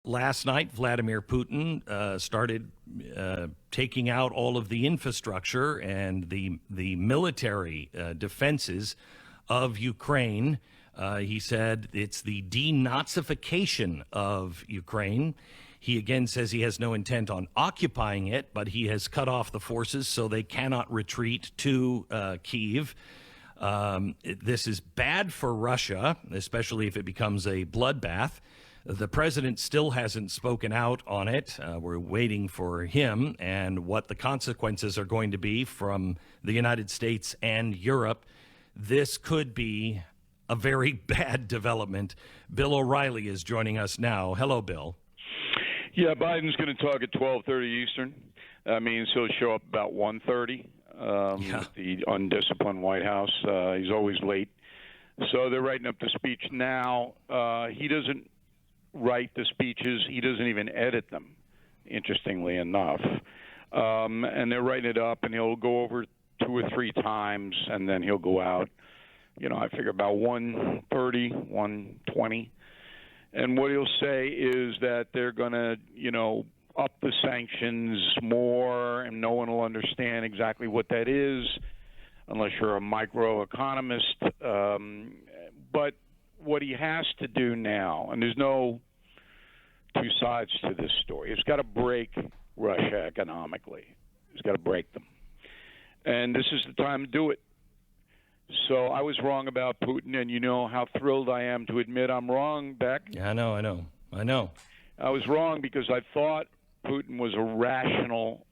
Last night, Vladimir Putin started taking out all of the infrastructure and the military defenses of Ukraine. He said it's the denazification of Ukraine. He again says he has no intent on occupying it, but he has cut off the forces so they cannot retreat to Kyiv. This is bad for Russia, especially if it becomes a bloodbath. The president still hasn't spoken out on it. We're waiting for him and what the consequences are going to be from the United States and Europe. This could be a very bad development. Bill O'Reilly is joining us now. Hello, Bill. Yeah, Biden's going to talk at 12:30 Eastern. That means he'll show up about 1:30. The undisciplined White House. He's always late. So they're writing up the speech now. He doesn't write the speeches. He doesn't even edit them, interestingly enough. And they're writing it up, and he'll go over 2 or 3 times, and then he'll go out. I figure about 1:30, 1:20. And what he'll say is that they're going to, up the sanctions more, and no one will understand exactly what that is unless you're a microeconomist. But what he has to do now, and there's no two sides to this story, he's got to break Russia economically. He's got to break them. And this is the time to do it. So I was wrong about Putin, and you know how thrilled I am to admit I'm wrong, Beck. Yeah, I know. I was wrong because I thought Putin was a rational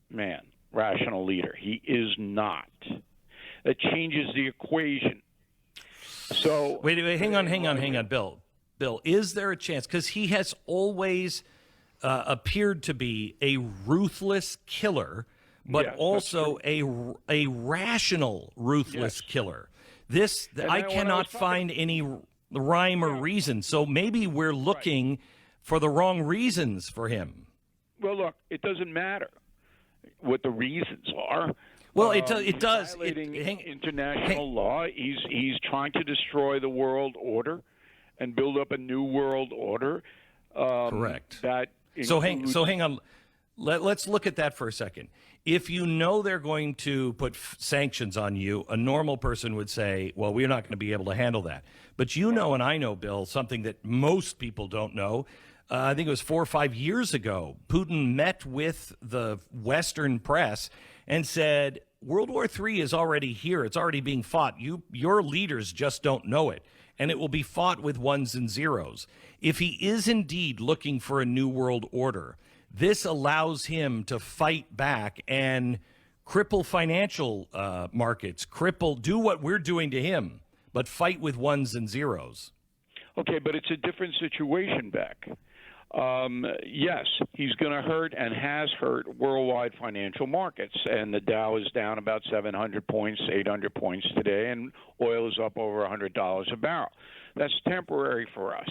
man, rational leader. He is not. That changes the equation. So wait, hang on, Bill. Bill, is there a chance? Because he has always appeared to be a ruthless killer, but yes, also a rational ruthless killer. I cannot find any rhyme or reason. So maybe we're looking for the wrong reasons for him. Well, look, it doesn't matter what the reasons are. Well, it does. Violating international law. He's trying to destroy the world order and build up a new world order. Correct. So hang on. Let's look at that for a second. If you know they're going to put sanctions on you, a normal person would say, well, we're not going to be able to handle that. But you know, and I know, Bill, something that most people don't know. I think it was 4 or 5 years ago, Putin met with the Western press and said, World War III is already here. It's already being fought. Your leaders just don't know it. And it will be fought with ones and zeros. If he is indeed looking for a new world order, this allows him to fight back and cripple financial markets, do what we're doing to him, but fight with ones and zeros. Okay, but it's a different situation, Beck. Yes, he's going to hurt and has hurt worldwide financial markets. And the Dow is down about 700 points, 800 points today, and oil is up over $100 a barrel. That's temporary for us.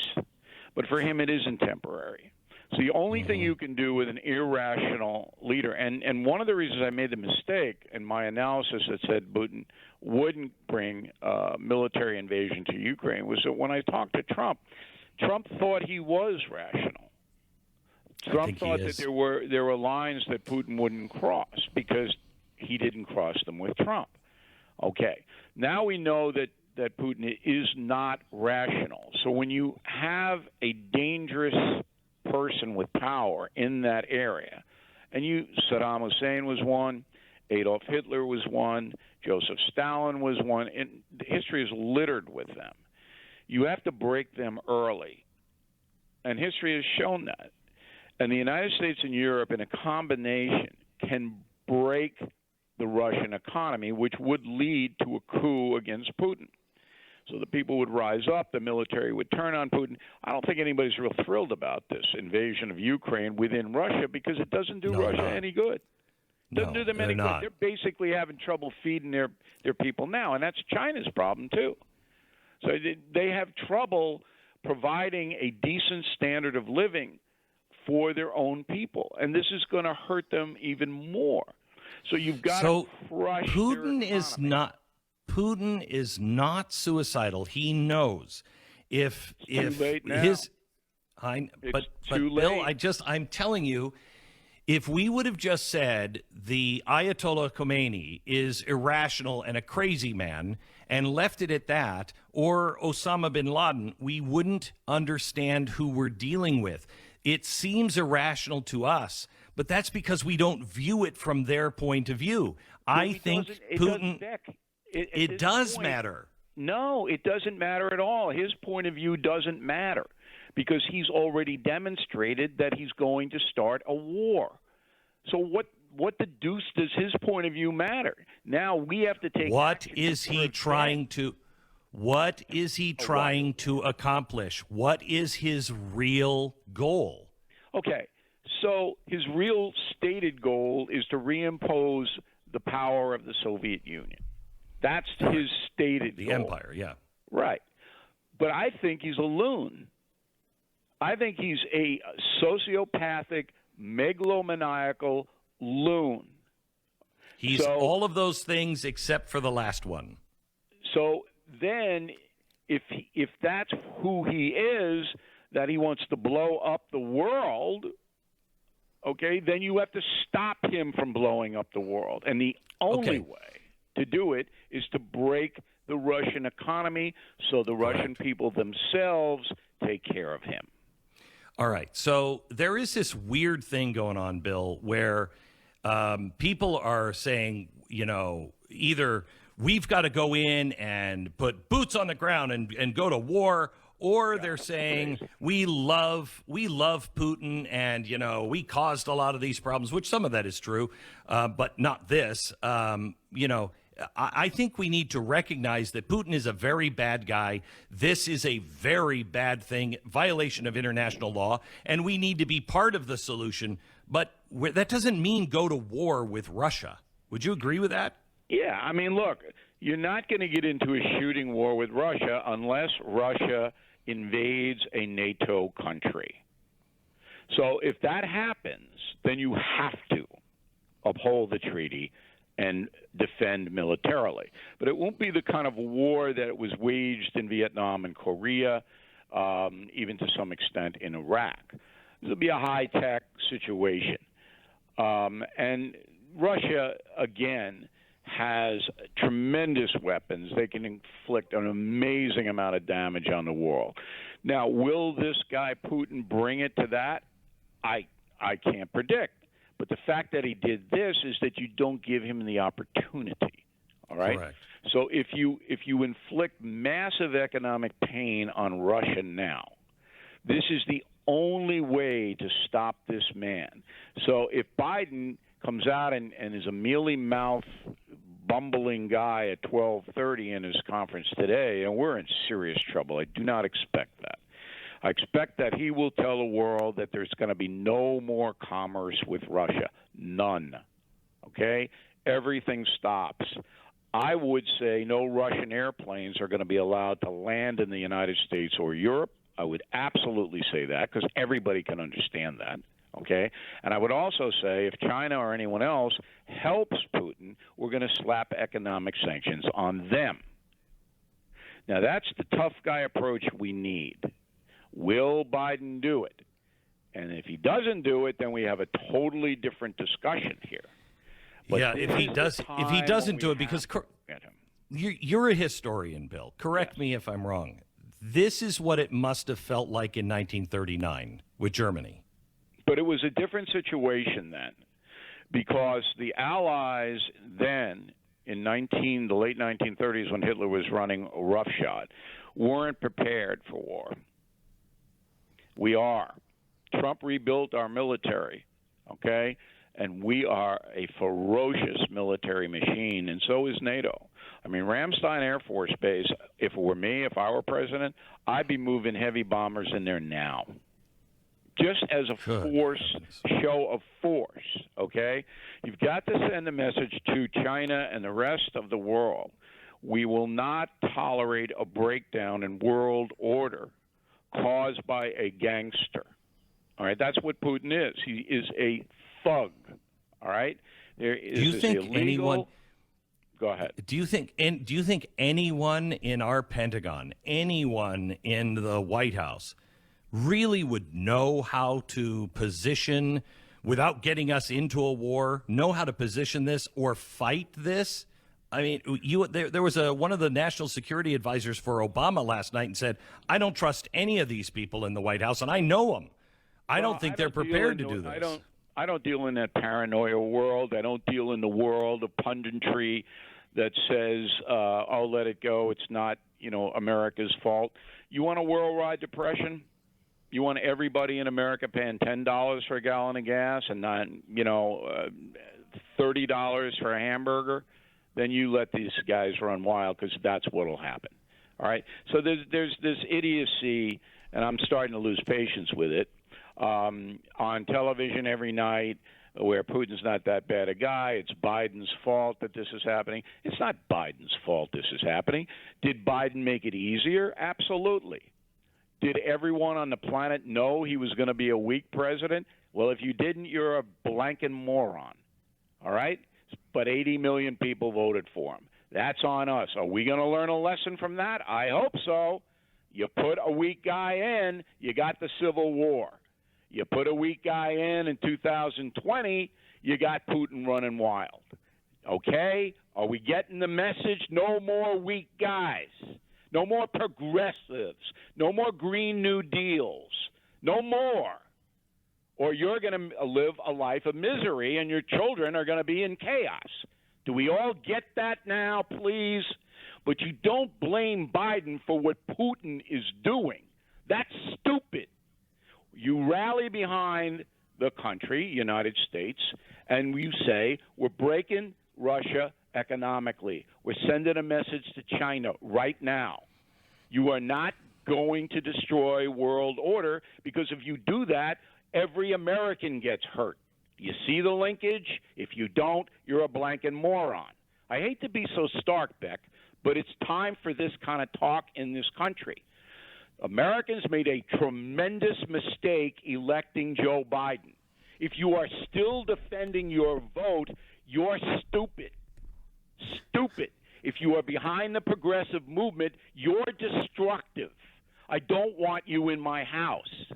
But for him, it isn't temporary. So the only thing you can do with an irrational leader, and one of the reasons I made the mistake in my analysis that said Putin wouldn't bring military invasion to Ukraine was that when I talked to Trump thought he was rational. Trump thought that there were lines that Putin wouldn't cross because he didn't cross them with Trump. Okay, now we know that Putin is not rational. So when you have a dangerous person with power in that area, and Saddam Hussein was one, Adolf Hitler was one, Joseph Stalin was one, and history is littered with them. You have to break them early, and history has shown that. And the United States and Europe in a combination can break the Russian economy, which would lead to a coup against Putin. So the people would rise up, the military would turn on Putin. I don't think anybody's real thrilled about this invasion of Ukraine within Russia because it doesn't do Russia any good. It doesn't do them any good. They're basically having trouble feeding their people now, and that's China's problem too. So they have trouble providing a decent standard of living for their own people, and this is going to hurt them even more. So you've got to crush Putin is not suicidal. He knows if his It's but too Bill, late. I'm telling you, if we would have just said the Ayatollah Khomeini is irrational and a crazy man and left it at that, or Osama bin Laden, we wouldn't understand who we're dealing with. It seems irrational to us, but that's because we don't view it from their point of view. I think Putin, it does matter. No, it doesn't matter at all. His point of view doesn't matter because he's already demonstrated that he's going to start a war. So what the deuce does his point of view matter? Now we have to take What is he trying to accomplish? What is his real goal? Okay. So his real stated goal is to reimpose the power of the Soviet Union. That's his stated goal. The empire, yeah. Right. But I think he's a loon. I think he's a sociopathic, megalomaniacal loon. He's all of those things except for the last one. So then if that's who he is, that he wants to blow up the world, okay, then you have to stop him from blowing up the world. And the only way to do it is to break the Russian economy so the Russian people themselves take care of him. All right. So there is this weird thing going on, Bill, where people are saying, either we've got to go in and put boots on the ground and go to war, or they're saying we love Putin and, we caused a lot of these problems, which some of that is true, but not this. I think we need to recognize that Putin is a very bad guy. This is a very bad thing, violation of international law, and we need to be part of the solution. But that doesn't mean go to war with Russia. Would you agree with that? Yeah. I mean, look, you're not going to get into a shooting war with Russia unless Russia invades a NATO country. So if that happens, then you have to uphold the treaty and defend militarily. But it won't be the kind of war that was waged in Vietnam and Korea, even to some extent in Iraq. This will be a high-tech situation. And Russia, again, has tremendous weapons. They can inflict an amazing amount of damage on the world. Now, will this guy Putin bring it to that? I can't predict. But the fact that he did this is that you don't give him the opportunity. All right. Correct. So if you inflict massive economic pain on Russia now, this is the only way to stop this man. So if Biden comes out and is a mealy-mouthed, bumbling guy at 12:30 in his conference today, and we're in serious trouble. I do not expect that. I expect that he will tell the world that there's going to be no more commerce with Russia. None. Okay? Everything stops. I would say no Russian airplanes are going to be allowed to land in the United States or Europe. I would absolutely say that because everybody can understand that. Okay? And I would also say if China or anyone else helps Putin, we're going to slap economic sanctions on them. Now, that's the tough guy approach we need. Will Biden do it? And if he doesn't do it, then we have a totally different discussion here. But yeah, if he doesn't do it, because you're a historian, Bill. Correct me if I'm wrong. This is what it must have felt like in 1939 with Germany. But it was a different situation then, because the Allies then in the late 1930s, when Hitler was running roughshod, weren't prepared for war. We are. Trump rebuilt our military, okay? And we are a ferocious military machine, and so is NATO. I mean, Ramstein Air Force Base, if it were me, if I were president, I'd be moving heavy bombers in there now. Just as a show of force, okay? You've got to send a message to China and the rest of the world. We will not tolerate a breakdown in world order caused by a gangster. All right, that's what Putin is. He is a thug. All right. There is do you think illegal... anyone? Go ahead. Do you think anyone in our Pentagon, anyone in the White House, really would know how to position, without getting us into a war, know how to position this or fight this? I mean, there was one of the national security advisors for Obama last night and said, I don't trust any of these people in the White House, and I know them. I don't think they're prepared to do this. I don't deal in that paranoia world. I don't deal in the world of punditry that says, "Oh, let it go. It's not, America's fault." You want a worldwide depression? You want everybody in America paying $10 for a gallon of gas and not, $30 for a hamburger? Then you let these guys run wild, because that's what will happen. All right. So there's this idiocy, and I'm starting to lose patience with it. On television every night, where Putin's not that bad a guy. It's Biden's fault that this is happening. It's not Biden's fault this is happening. Did Biden make it easier? Absolutely. Did everyone on the planet know he was going to be a weak president? Well, if you didn't, you're a blanking moron. All right? But 80 million people voted for him. That's on us. Are we going to learn a lesson from that? I hope so. You put a weak guy in, you got the Civil War. You put a weak guy in 2020, you got Putin running wild. Okay? Are we getting the message? No more weak guys. No more progressives. No more Green New Deals. No more. Or you're going to live a life of misery, and your children are going to be in chaos. Do we all get that now, please? But you don't blame Biden for what Putin is doing. That's stupid. You rally behind the country, United States, and you say, we're breaking Russia economically. We're sending a message to China right now. You are not going to destroy world order, because if you do that, every American gets hurt. You see the linkage? If you don't, you're a blanking moron. I hate to be so stark, Beck, but it's time for this kind of talk in this country. Americans made a tremendous mistake electing Joe Biden. If you are still defending your vote, you're stupid. Stupid. If you are behind the progressive movement, you're destructive. I don't want you in my house.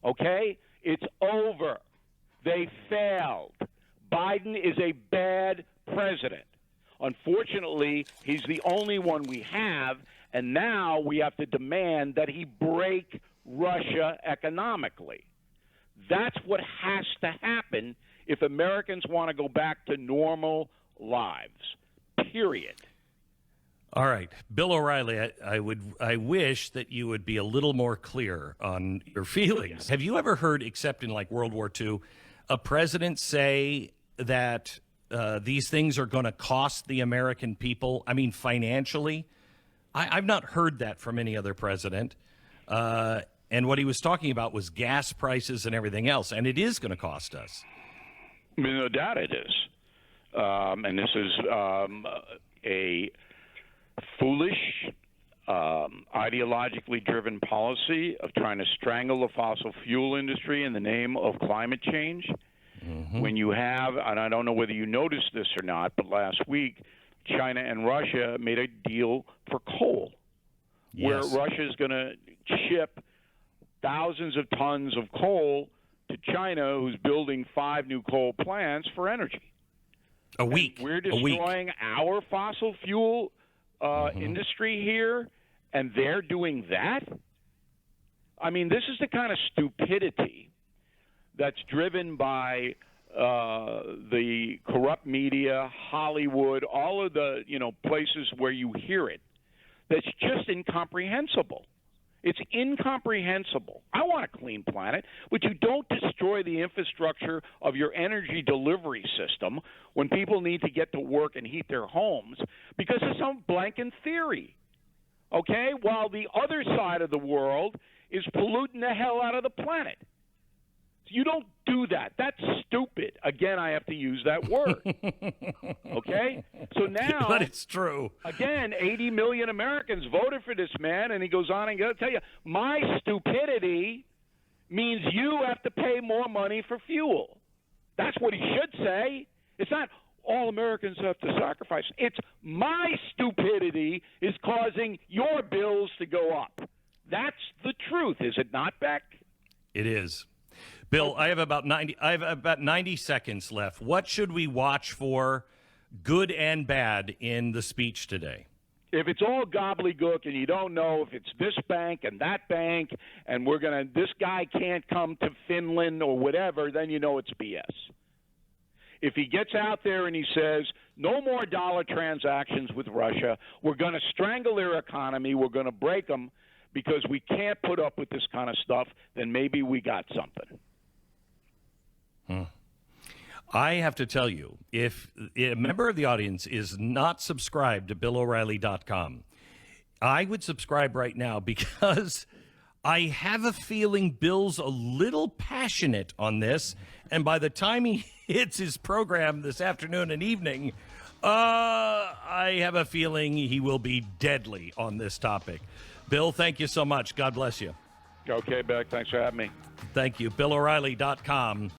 Okay? It's over. They failed. Biden is a bad president. Unfortunately, he's the only one we have, and now we have to demand that he break Russia economically. That's what has to happen if Americans want to go back to normal lives, period. All right. Bill O'Reilly, I wish that you would be a little more clear on your feelings. Have you ever heard, except in like World War II, a president say that these things are going to cost the American people, I mean, financially? I've not heard that from any other president. And what he was talking about was gas prices and everything else, and it is going to cost us. No doubt it is. And this is a foolish, ideologically driven policy of trying to strangle the fossil fuel industry in the name of climate change. Mm-hmm. When you have, and I don't know whether you noticed this or not, but last week, China and Russia made a deal for coal, where Russia is going to ship thousands of tons of coal to China, who's building 5 new coal plants for energy. A week. And we're destroying our fossil fuel industry here, and they're doing that? I mean, this is the kind of stupidity that's driven by the corrupt media, Hollywood, all of the places where you hear it. That's just incomprehensible. It's incomprehensible. I want a clean planet, but you don't destroy the infrastructure of your energy delivery system when people need to get to work and heat their homes because of some blanking theory. Okay? While the other side of the world is polluting the hell out of the planet. You don't do that. That's stupid. Again, I have to use that word. Okay? So now, but it's true. Again, 80 million Americans voted for this man, and he goes on and goes to tell you, my stupidity means you have to pay more money for fuel. That's what he should say. It's not all Americans have to sacrifice. It's my stupidity is causing your bills to go up. That's the truth, is it not, Beck? It is. Bill, I have about 90 seconds left. What should we watch for, good and bad, in the speech today? If it's all gobbledygook and you don't know if it's this bank and that bank and this guy can't come to Finland or whatever, then you know it's BS. If he gets out there and he says, no more dollar transactions with Russia, we're going to strangle their economy, we're going to break them because we can't put up with this kind of stuff, then maybe we got something. I have to tell you, if a member of the audience is not subscribed to BillO'Reilly.com, I would subscribe right now, because I have a feeling Bill's a little passionate on this, and by the time he hits his program this afternoon and evening, I have a feeling he will be deadly on this topic. Bill, thank you so much. God bless you. Okay, Beck, thanks for having me. Thank you. BillO'Reilly.com.